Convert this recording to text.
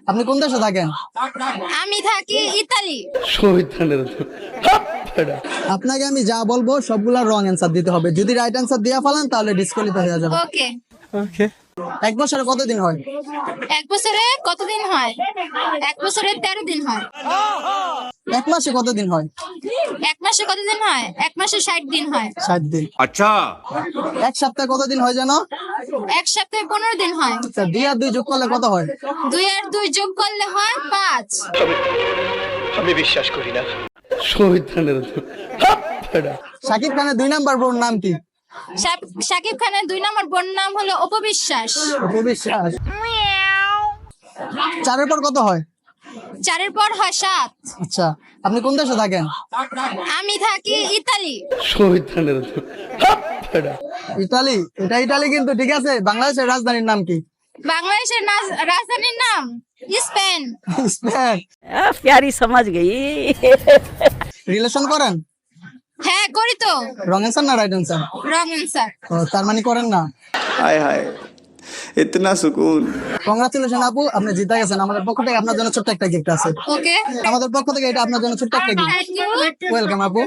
আপনি কোন দেশে থাকেন? আমি থাকি ইতালি। আপনাকে আমি যা বলবো সবগুলা রং অ্যান্সার দিতে হবে। যদি রাইট অ্যান্সার দিয়ে ফেলেন তাহলে ডিসকোয়ালিফাই হয়ে যাবে। ওকে। এক বছরে কতদিন হয়? এক বছরে কতদিন হয়? এক বছরে 13 দিন হয়। এক মাসে কতদিন হয়? এক মাসে কতদিন হয়? এক মাসে 60 দিন হয়। 60 দিন। अच्छा। এক সপ্তাহে কতদিন হয় জানো? এক সপ্তাহে 15 দিন হয়। আচ্ছা, 2 আর 2 যোগ করলে কত হয়? 2 আর 2 যোগ করলে হয় 5। শাকিব খানের 2 নাম্বার বোন নাম কি? শাকিব খানের 2 নম্বর বোন নাম হলো অপবিশ্বাস। অপবিশ্বাস। 4 পর কত হয়? 4 পর হয় 7। আচ্ছা, আপনি কোন দেশে থাকেন? আমি থাকি ইতালি। ইতালি? এটা ইতালি কিন্তু ঠিক আছে। বাংলাদেশের রাজধানীর নাম কি? বাংলাদেশের রাজধানীর নাম স্পেন। স্পেন। प्यारी समझ गई। রিলেশন করেন? হ্যাঁ করি তো। রং অ্যান্সার না রাইট অ্যান্সার? Wrong answer. তার মানে করেন না। हाय हाय इतना सुकून। কংগ্রাচুলেশন আপু, আপনি জিতে গেছেন। আমাদের পক্ষ থেকে আপনার জন্য ছোট্ট একটা গিফট আছে। ওকে, আমাদের পক্ষ থেকে এটা আপনার জন্য ছোট্ট একটা গিফট। Thank you. ওয়েলকাম আপু।